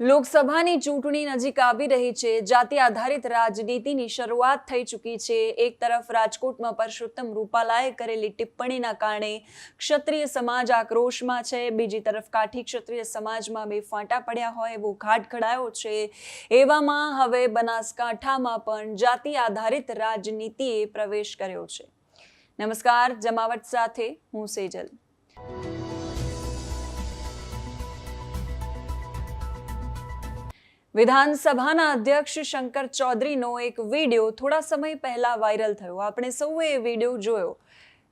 લોકસભાની ચૂંટણી નજીક આવી રહી છે. જાતિ આધારિત રાજનીતિની શરૂઆત થઈ ચૂકી છે. એક તરફ રાજકોટમાં પરસોત્તમ રૂપાલાએ કરેલી ટિપ્પણીના કારણે ક્ષત્રિય સમાજ આક્રોશમાં છે. બીજી તરફ કાઠી ક્ષત્રિય સમાજમાં બે ફાંટા પડ્યા હોય એવો ઘાટ ઘડાયો છે. એવામાં હવે બનાસકાંઠામાં પણ જાતિ આધારિત રાજનીતિએ પ્રવેશ કર્યો છે. નમસ્કાર, જમાવટ સાથે હું સેજલ. વિધાનસભાના અધ્યક્ષ શંકર ચૌધરીનો એક વિડીયો થોડા સમય પહેલા વાયરલ થયો. આપણે સૌએ એ વિડીયો જોયો,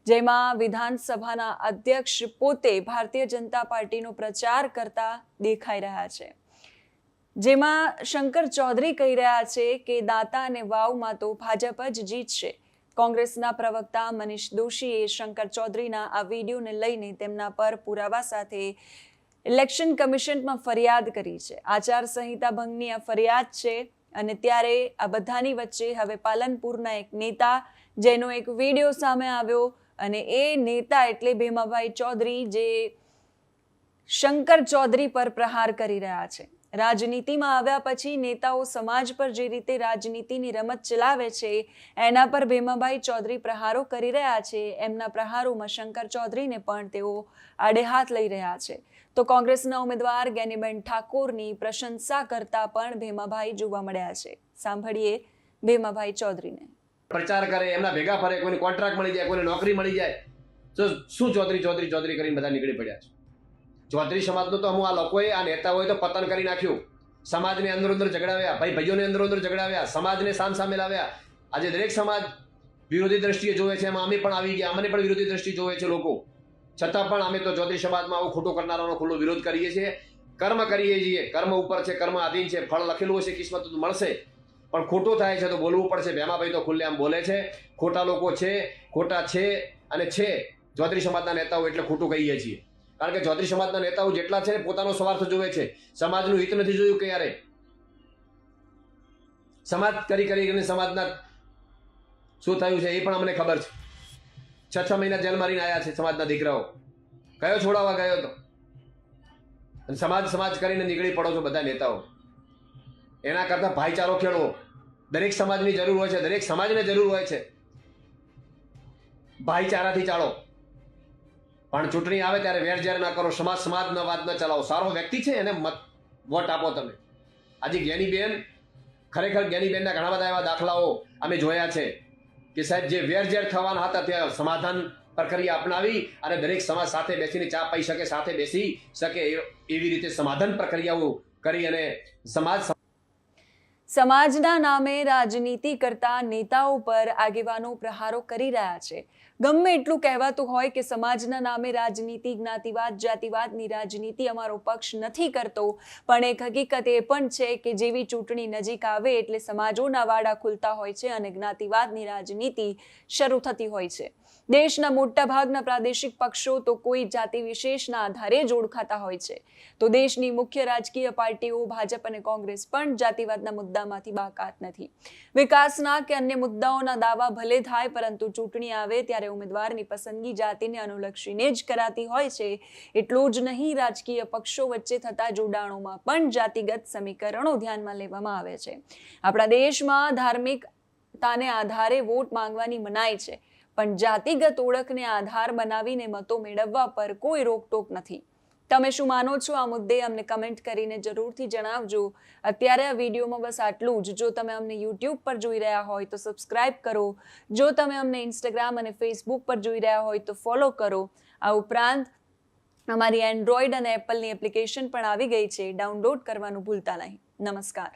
જેમાં વિધાનસભાના અધ્યક્ષ પોતે ભારતીય જનતા પાર્ટીનો પ્રચાર કરતા દેખાઈ રહ્યા છે. જેમાં શંકર ચૌધરી કહી રહ્યા છે કે દાંતા અને વાવમાં તો ભાજપ જ જીતશે. કોંગ્રેસના પ્રવક્તા મનીષ દોશીએ શંકર ચૌધરીના આ વિડીયોને લઈને તેમના પર પુરાવા સાથે ઇલેક્શન કમિશનમાં ફરિયાદ કરી છે. આચાર સંહિતા ભંગની આ ફરિયાદ છે. અને ત્યારે આ બધાની વચ્ચે હવે પાલનપુરના એક નેતા, જેનો એક વિડીયો સામે આવ્યો, અને એ નેતા એટલે ભીમાભાઈ ચૌધરી, જે શંકર ચૌધરી પર પ્રહાર કરી રહ્યા છે. રાજનીતિમાં આવ્યા પછી નેતાઓ સમાજ પર જે રીતે રાજનીતિની રમત ચલાવે છે, એના પર ભીમાભાઈ ચૌધરી પ્રહારો કરી રહ્યા છે. એમના પ્રહારોમાં શંકર ચૌધરીને પણ તેઓ આડે હાથ લઈ રહ્યા છે. તો કોંગ્રેસના ઉમેદવાર જ્ઞાનીબેન ઠાકોરની પ્રશંસા કરતા પણ ભીમાભાઈ જોવા મળ્યા છે. સાંભળીએ ભીમાભાઈ ચૌધરીને. પ્રચાર કરે, એમના ભેગા ફરે, કોઈને કોન્ટ્રાક્ટ મળી જાય, કોઈને નોકરી મળી જાય, તો શું ચૌધરી ચૌધરી ચૌધરી કરીને બધા નીકળી પડ્યા છે. ચૌધરી સમાજનો તો અમુક આ લોકોએ, આ નેતાઓએ તો પતન કરી નાખ્યું. સમાજને અંદર અંદર ઝઘડાવ્યા, ભાઈ ભાઈઓને અંદર અંદર ઝઘડાવ્યા, સમાજને સામે લાવ્યા. આજે દરેક સમાજ વિરોધી દ્રષ્ટિએ જોવે છે. એમાં અમે પણ આવી ગયા, અમને પણ વિરોધી દ્રષ્ટિ જોવે છે લોકો. છતાં પણ અમે તો ચૌધરી સમાજમાં આવું ખોટું કરનારાનો ખુલ્લો વિરોધ કરીએ છીએ. કર્મ કરીએ છીએ, કર્મ ઉપર છે, કર્મ આધીન છે. ફળ લખેલું હશે, કિસ્મત તો મળશે, પણ ખોટું થાય છે તો બોલવું પડશે. ભેમાભાઈ તો ખુલ્લેઆમ બોલે છે. ખોટા લોકો છે, ખોટા છે અને છે ચૌધરી સમાજના નેતાઓ, એટલે ખોટું કહીએ છીએ. કારણ કે ચૌધરી સમાજના નેતાઓ જેટલા છે ને પોતાનો સ્વાર્થ જોવે છે. સમાજનું હિત નથી જોયું કે યારે સમાજ કરીને સમાજના શું થયું છે એ પણ અમને ખબર છે. 6 મહિના જેલ મારીને આવ્યા છે સમાજના દીકરાઓ. કયો છોડાવવા ગયો હતો? અને સમાજ કરીને નીકળી પડો છો બધા નેતાઓ. એના કરતા ભાઈચારો ખેડવો. દરેક સમાજની જરૂર હોય છે, દરેક સમાજને જરૂર હોય છે. ભાઈચારાથી ચાલો. પણ ચૂંટણી આવે ત્યારે વેરઝેર ના કરો, સમાજના વાત ન ચલાવો. સારો વ્યક્તિ છે એને વોટ આપો તમે. આજે જ્ઞાનીબેન, ખરેખર જ્ઞાનીબેનના ઘણા બધા એવા દાખલાઓ અમે જોયા છે કે સાહેબ જે વેરઝેર થવાના હતા ત્યાં સમાધાન પ્રક્રિયા અપનાવી અને દરેક સમાજ સાથે બેસીને ચા પી શકે, સાથે બેસી શકે, એવી રીતે સમાધાન પ્રક્રિયાઓ કરી અને સમાજના નામે રાજનીતિ કરતા નેતાઓ પર આગેવાનો પ્રહારો કરી રહ્યા છે. ગમે એટલું કહેવાતું હોય કે સમાજના નામે રાજનીતિ, જ્ઞાતિવાદ, જાતિવાદની રાજનીતિ અમારો પક્ષ નથી કરતો, પણ એક હકીકત એ પણ છે કે જેવી ચૂંટણી નજીક આવે એટલે સમાજોના વાડા ખુલતા હોય છે અને જ્ઞાતિવાદની રાજનીતિ શરૂ થતી હોય છે. દેશના મોટાભાગના પ્રાદેશિક પક્ષો તો કોઈ જાતિ વિશેષના આધારે જ ઓળખાતા હોય છે. તો દેશની મુખ્ય રાજકીય પાર્ટીઓ ભાજપ અને કોંગ્રેસ પણ જાતિવાદના મુદ્દામાંથી બાકાત નથી. વિકાસના કે અન્ય મુદ્દાઓના દાવા ભલે થાય, પરંતુ ચૂંટણી આવે ત્યારે ઉમેદવારની પસંદગી જાતિને અનુલક્ષીને જ કરાતી હોય છે. એટલું જ નહીં, રાજકીય પક્ષો વચ્ચે થતા જોડાણોમાં પણ જાતિગત સમીકરણો ધ્યાનમાં લેવામાં આવે છે. આપણા દેશમાં ધાર્મિકતાને આધારે વોટ માંગવાની મનાઈ છે, પણ જાતિગત ઓળખને આધાર બનાવીને મતો મેળવવા પર કોઈ રોકટોક નથી. તમે શું માનો છો આ મુદ્દે? અમને કમેન્ટ કરીને જરૂરથી જણાવજો. અત્યારે આ વિડીયોમાં બસ આટલું જ. જો તમે અમને યુટ્યુબ પર જોઈ રહ્યા હોય તો સબસ્ક્રાઇબ કરો. જો તમે અમને ઇન્સ્ટાગ્રામ અને ફેસબુક પર જોઈ રહ્યા હોય તો ફોલો કરો. આ ઉપરાંત અમારી એન્ડ્રોઈડ અને એપલની એપ્લિકેશન પણ આવી ગઈ છે. ડાઉનલોડ કરવાનું ભૂલતા નહીં. નમસ્કાર.